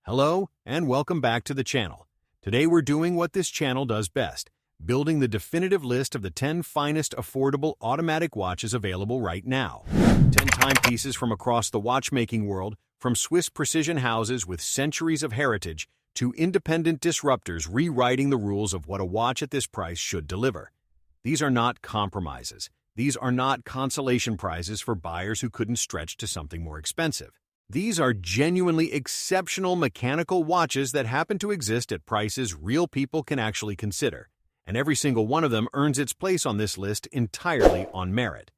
Hello, and welcome back to the channel. Today we're doing what this channel does best, building the definitive list of the 10 finest affordable automatic watches available right now. 10 timepieces from across the watchmaking world, from Swiss precision houses with centuries of heritage to independent disruptors rewriting the rules of what a watch at this price should deliver. These are not compromises. These are not consolation prizes for buyers who couldn't stretch to something more expensive. These are genuinely exceptional mechanical watches that happen to exist at prices real people can actually consider, and every single one of them earns its place on this list entirely on merit.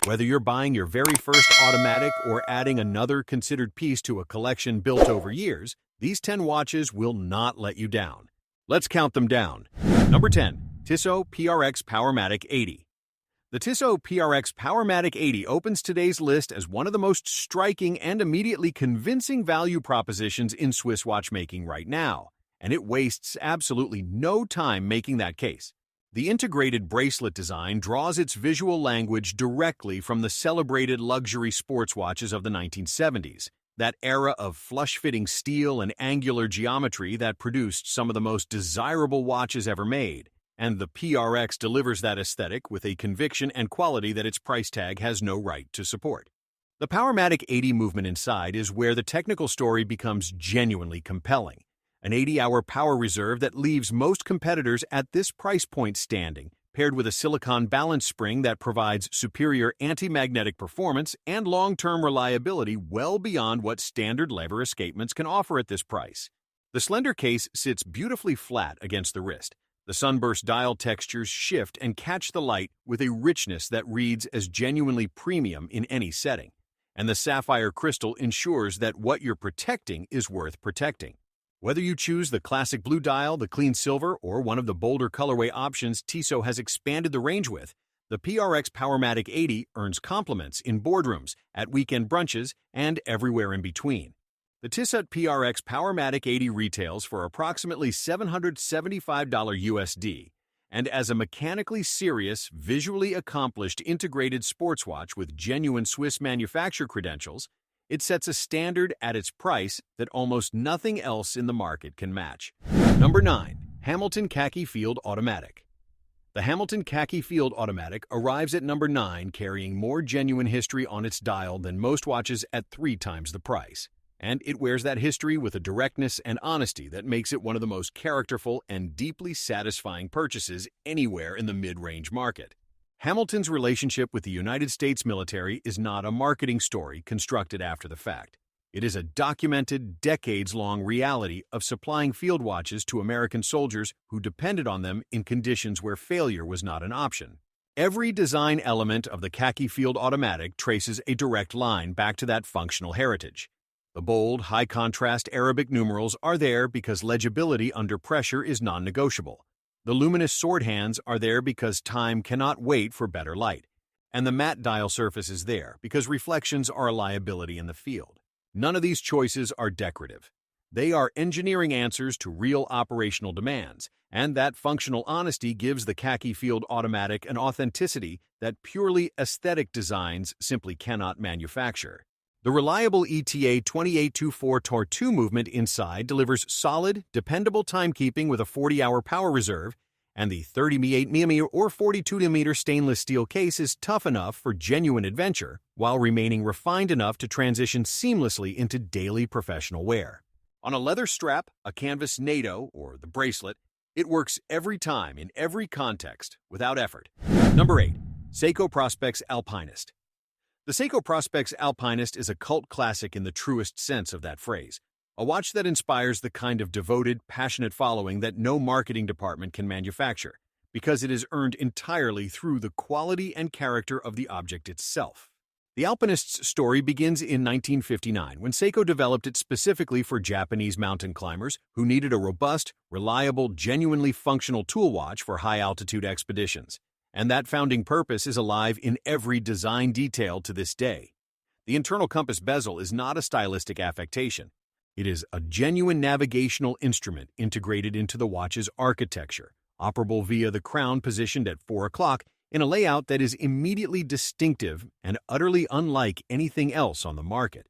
Whether you're buying your very first automatic or adding another considered piece to a collection built over years, these 10 watches will not let you down. Let's count them down. Number 10. Tissot PRX Powermatic 80. The Tissot PRX Powermatic 80 opens today's list as one of the most striking and immediately convincing value propositions in Swiss watchmaking right now, and it wastes absolutely no time making that case. The integrated bracelet design draws its visual language directly from the celebrated luxury sports watches of the 1970s, that era of flush-fitting steel and angular geometry that produced some of the most desirable watches ever made. And the PRX delivers that aesthetic with a conviction and quality that its price tag has no right to support. The Powermatic 80 movement inside is where the technical story becomes genuinely compelling. An 80-hour power reserve that leaves most competitors at this price point standing, paired with a silicon balance spring that provides superior anti-magnetic performance and long-term reliability well beyond what standard lever escapements can offer at this price. The slender case sits beautifully flat against the wrist. The sunburst dial textures shift and catch the light with a richness that reads as genuinely premium in any setting, and the sapphire crystal ensures that what you're protecting is worth protecting. Whether you choose the classic blue dial, the clean silver, or one of the bolder colorway options Tissot has expanded the range with, the PRX Powermatic 80 earns compliments in boardrooms, at weekend brunches, and everywhere in between. The Tissot PRX Powermatic 80 retails for approximately $775 USD, and as a mechanically serious, visually accomplished integrated sports watch with genuine Swiss manufacturer credentials, it sets a standard at its price that almost nothing else in the market can match. Number 9. Hamilton Khaki Field Automatic. The Hamilton Khaki Field Automatic arrives at number 9 carrying more genuine history on its dial than most watches at 3 times the price. And it wears that history with a directness and honesty that makes it one of the most characterful and deeply satisfying purchases anywhere in the mid-range market. Hamilton's relationship with the United States military is not a marketing story constructed after the fact. It is a documented, decades-long reality of supplying field watches to American soldiers who depended on them in conditions where failure was not an option. Every design element of the Khaki Field Automatic traces a direct line back to that functional heritage. The bold, high-contrast Arabic numerals are there because legibility under pressure is non-negotiable. The luminous sword hands are there because time cannot wait for better light. And the matte dial surface is there because reflections are a liability in the field. None of these choices are decorative. They are engineering answers to real operational demands, and that functional honesty gives the Khaki Field Automatic an authenticity that purely aesthetic designs simply cannot manufacture. The reliable ETA 2824 Tortue movement inside delivers solid, dependable timekeeping with a 40-hour power reserve, and the 38mm or 42mm stainless steel case is tough enough for genuine adventure while remaining refined enough to transition seamlessly into daily professional wear. On a leather strap, a canvas NATO, or the bracelet, it works every time in every context without effort. Number 8. Seiko Prospex Alpinist. The Seiko Prospex Alpinist is a cult classic in the truest sense of that phrase, a watch that inspires the kind of devoted, passionate following that no marketing department can manufacture, because it is earned entirely through the quality and character of the object itself. The Alpinist's story begins in 1959 when Seiko developed it specifically for Japanese mountain climbers who needed a robust, reliable, genuinely functional tool watch for high-altitude expeditions. And that founding purpose is alive in every design detail to this day. The internal compass bezel is not a stylistic affectation. It is a genuine navigational instrument integrated into the watch's architecture, operable via the crown positioned at 4 o'clock in a layout that is immediately distinctive and utterly unlike anything else on the market.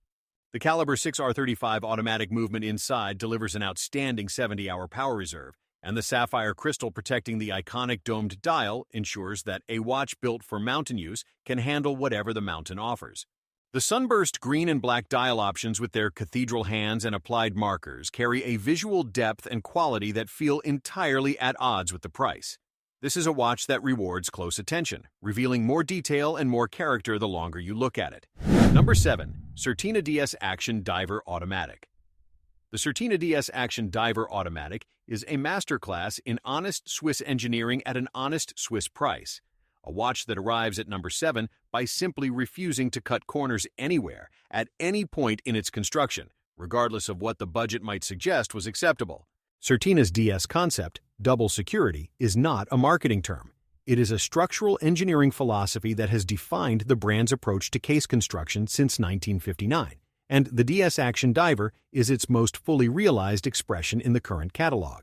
The caliber 6R35 automatic movement inside delivers an outstanding 70-hour power reserve, and the sapphire crystal protecting the iconic domed dial ensures that a watch built for mountain use can handle whatever the mountain offers. The sunburst green and black dial options with their cathedral hands and applied markers carry a visual depth and quality that feel entirely at odds with the price. This is a watch that rewards close attention, revealing more detail and more character the longer you look at it. Number 7. Certina DS Action Diver Automatic. The Certina DS Action Diver Automatic is a masterclass in honest Swiss engineering at an honest Swiss price. A watch that arrives at number 7 by simply refusing to cut corners anywhere, at any point in its construction, regardless of what the budget might suggest was acceptable. Certina's DS concept, double security, is not a marketing term. It is a structural engineering philosophy that has defined the brand's approach to case construction since 1959, and the DS Action Diver is its most fully realized expression in the current catalog.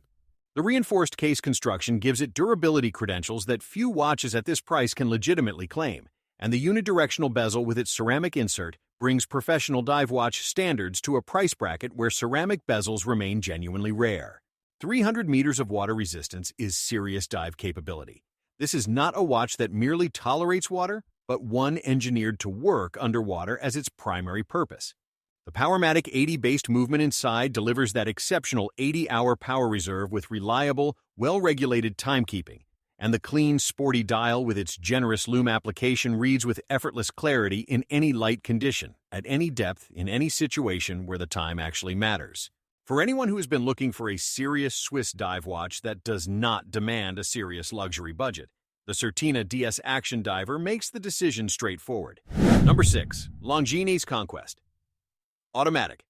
The reinforced case construction gives it durability credentials that few watches at this price can legitimately claim, and the unidirectional bezel with its ceramic insert brings professional dive watch standards to a price bracket where ceramic bezels remain genuinely rare. 300 meters of water resistance is serious dive capability. This is not a watch that merely tolerates water, but one engineered to work underwater as its primary purpose. The Powermatic 80-based movement inside delivers that exceptional 80-hour power reserve with reliable, well-regulated timekeeping, and the clean, sporty dial with its generous lume application reads with effortless clarity in any light condition, at any depth, in any situation where the time actually matters. For anyone who has been looking for a serious Swiss dive watch that does not demand a serious luxury budget, the Certina DS Action Diver makes the decision straightforward. Number 6. Longines Conquest Automatic.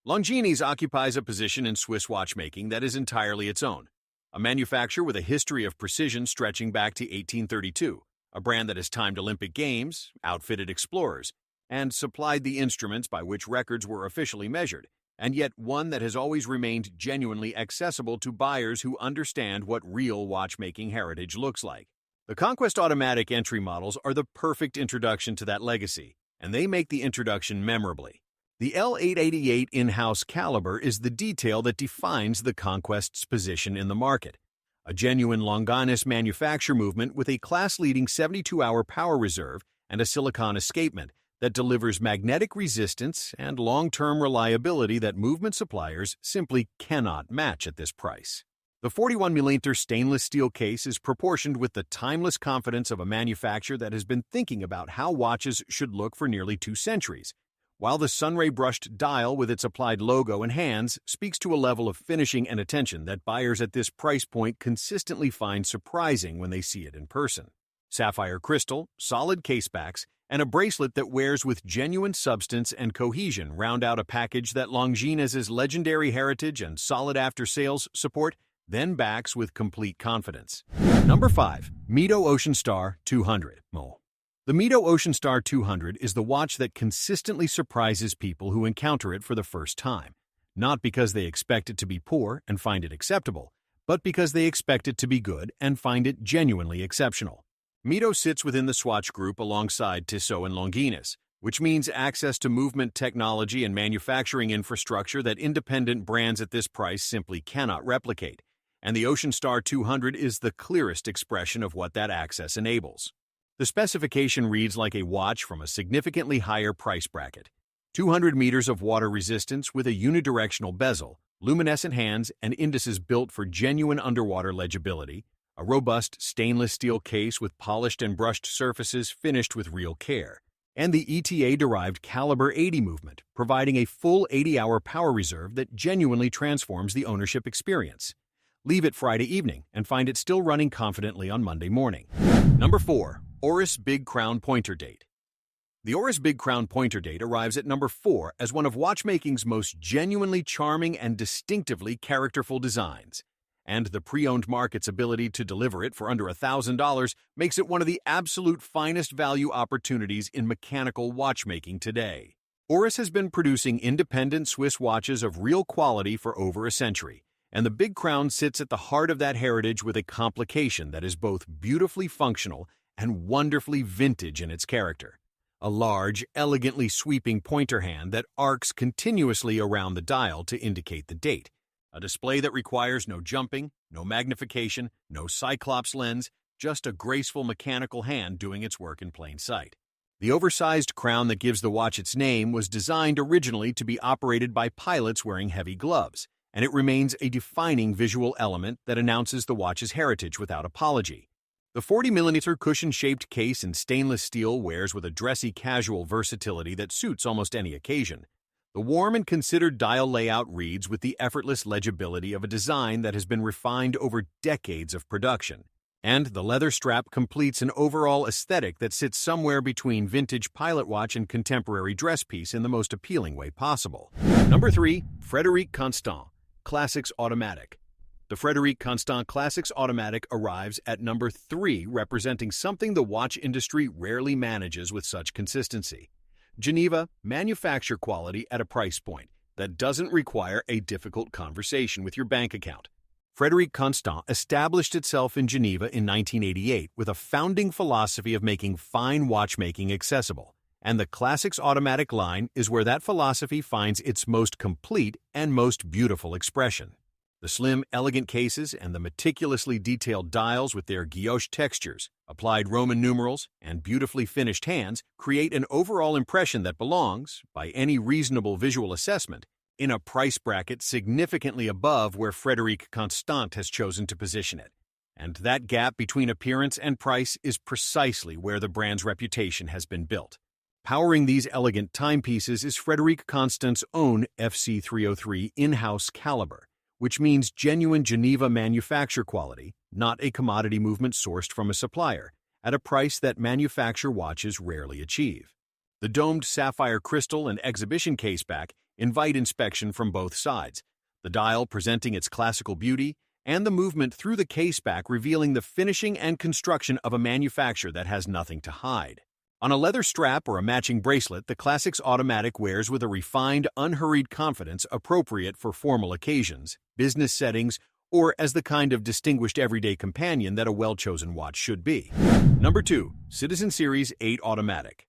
Longines occupies a position in Swiss watchmaking that is entirely its own. A manufacturer with a history of precision stretching back to 1832, a brand that has timed Olympic Games, outfitted explorers, and supplied the instruments by which records were officially measured, and yet one that has always remained genuinely accessible to buyers who understand what real watchmaking heritage looks like. The Conquest Automatic entry models are the perfect introduction to that legacy, and they make the introduction memorably. The L888 in-house caliber is the detail that defines the Conquest's position in the market. A genuine Longines manufacture movement with a class-leading 72-hour power reserve and a silicon escapement that delivers magnetic resistance and long-term reliability that movement suppliers simply cannot match at this price. The 41mm stainless steel case is proportioned with the timeless confidence of a manufacturer that has been thinking about how watches should look for nearly 2 centuries, while the sunray-brushed dial with its applied logo and hands speaks to a level of finishing and attention that buyers at this price point consistently find surprising when they see it in person. Sapphire crystal, solid casebacks, and a bracelet that wears with genuine substance and cohesion round out a package that Longines' legendary heritage and solid after-sales support then backs with complete confidence. Number 5. Mido Ocean Star 200. The Mido Ocean Star 200 is the watch that consistently surprises people who encounter it for the first time, not because they expect it to be poor and find it acceptable, but because they expect it to be good and find it genuinely exceptional. Mido sits within the Swatch Group alongside Tissot and Longines, which means access to movement technology and manufacturing infrastructure that independent brands at this price simply cannot replicate, and the Ocean Star 200 is the clearest expression of what that access enables. The specification reads like a watch from a significantly higher price bracket. 200 meters of water resistance with a unidirectional bezel, luminescent hands, and indices built for genuine underwater legibility, a robust stainless steel case with polished and brushed surfaces finished with real care, and the ETA-derived Caliber 80 movement, providing a full 80-hour power reserve that genuinely transforms the ownership experience. Leave it Friday evening and find it still running confidently on Monday morning. Number 4. Oris Big Crown Pointer Date. The Oris Big Crown Pointer Date arrives at number 4 as one of watchmaking's most genuinely charming and distinctively characterful designs, and the pre-owned market's ability to deliver it for under $1,000 makes it one of the absolute finest value opportunities in mechanical watchmaking today. Oris has been producing independent Swiss watches of real quality for over a century, and the Big Crown sits at the heart of that heritage with a complication that is both beautifully functional and wonderfully vintage in its character. a large, elegantly sweeping pointer hand that arcs continuously around the dial to indicate the date. A display that requires no jumping, no magnification, no Cyclops lens, just a graceful mechanical hand doing its work in plain sight. The oversized crown that gives the watch its name was designed originally to be operated by pilots wearing heavy gloves, and it remains a defining visual element that announces the watch's heritage without apology. The 40mm cushion-shaped case in stainless steel wears with a dressy casual versatility that suits almost any occasion. The warm and considered dial layout reads with the effortless legibility of a design that has been refined over decades of production. And the leather strap completes an overall aesthetic that sits somewhere between vintage pilot watch and contemporary dress piece in the most appealing way possible. Number 3. Frederique Constant Classics Automatic. The Frederique Constant Classics Automatic arrives at number 3, representing something the watch industry rarely manages with such consistency. Geneva, manufacture quality at a price point that doesn't require a difficult conversation with your bank account. Frederique Constant established itself in Geneva in 1988 with a founding philosophy of making fine watchmaking accessible, and the Classics Automatic line is where that philosophy finds its most complete and most beautiful expression. The slim, elegant cases and the meticulously detailed dials with their guilloche textures, applied Roman numerals, and beautifully finished hands create an overall impression that belongs, by any reasonable visual assessment, in a price bracket significantly above where Frederique Constant has chosen to position it. And that gap between appearance and price is precisely where the brand's reputation has been built. Powering these elegant timepieces is Frederique Constant's own FC303 in-house caliber, which means genuine Geneva manufacture quality, not a commodity movement sourced from a supplier, at a price that manufacture watches rarely achieve. The domed sapphire crystal and exhibition caseback invite inspection from both sides, the dial presenting its classical beauty, and the movement through the caseback revealing the finishing and construction of a manufacture that has nothing to hide. On a leather strap or a matching bracelet, the Classics Automatic wears with a refined, unhurried confidence appropriate for formal occasions, business settings, or as the kind of distinguished everyday companion that a well-chosen watch should be. Number 2. Citizen Series 8 Automatic.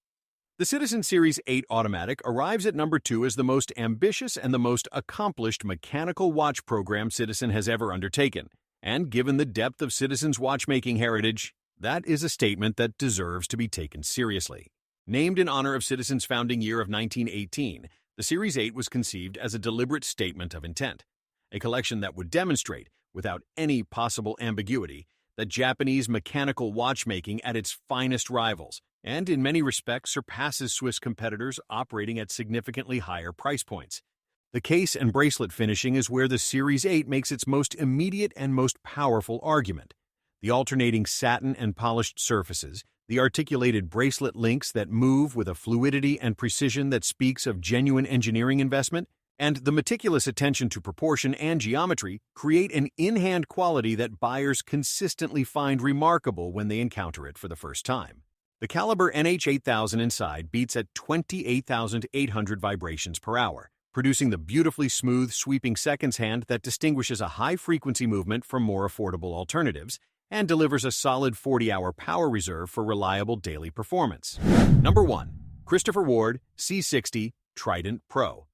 The Citizen Series 8 Automatic arrives at number 2 as the most ambitious and the most accomplished mechanical watch program Citizen has ever undertaken, and given the depth of Citizen's watchmaking heritage, that is a statement that deserves to be taken seriously. Named in honor of Citizen's founding year of 1918, the Series 8 was conceived as a deliberate statement of intent, a collection that would demonstrate, without any possible ambiguity, that Japanese mechanical watchmaking at its finest rivals, and in many respects surpasses Swiss competitors operating at significantly higher price points. The case and bracelet finishing is where the Series 8 makes its most immediate and most powerful argument. The alternating satin and polished surfaces, the articulated bracelet links that move with a fluidity and precision that speaks of genuine engineering investment, and the meticulous attention to proportion and geometry create an in-hand quality that buyers consistently find remarkable when they encounter it for the first time. The caliber NH8000 inside beats at 28,800 vibrations per hour, producing the beautifully smooth, sweeping seconds hand that distinguishes a high-frequency movement from more affordable alternatives, and delivers a solid 40-hour power reserve for reliable daily performance. Number 1. Christopher Ward C60 Trident Pro.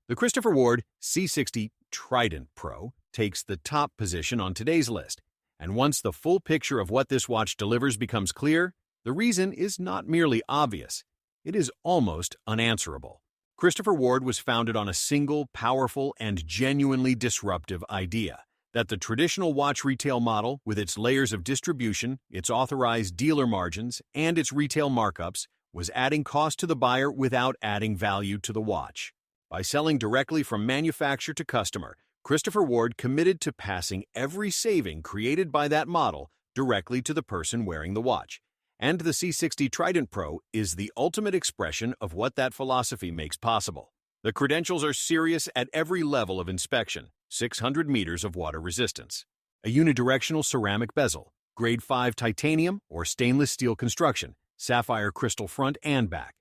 The Christopher Ward C60 Trident Pro takes the top position on today's list, and once the full picture of what this watch delivers becomes clear, the reason is not merely obvious, it is almost unanswerable. Christopher Ward was founded on a single, powerful, and genuinely disruptive idea: that the traditional watch retail model, with its layers of distribution, its authorized dealer margins, and its retail markups, was adding cost to the buyer without adding value to the watch. By selling directly from manufacturer to customer, Christopher Ward committed to passing every saving created by that model directly to the person wearing the watch. And the C60 Trident Pro is the ultimate expression of what that philosophy makes possible. The credentials are serious at every level of inspection: 600 meters of water resistance, a unidirectional ceramic bezel, grade 5 titanium or stainless steel construction, sapphire crystal front and back.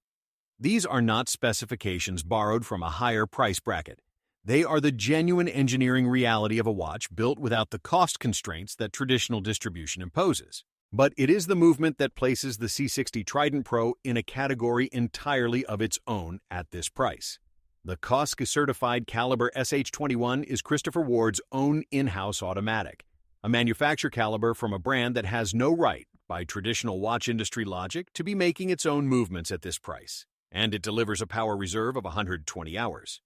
These are not specifications borrowed from a higher price bracket. They are the genuine engineering reality of a watch built without the cost constraints that traditional distribution imposes. But it is the movement that places the C60 Trident Pro in a category entirely of its own at this price. The COSC-certified caliber SH21 is Christopher Ward's own in-house automatic, a manufacture caliber from a brand that has no right, by traditional watch industry logic, to be making its own movements at this price, and it delivers a power reserve of 120 hours.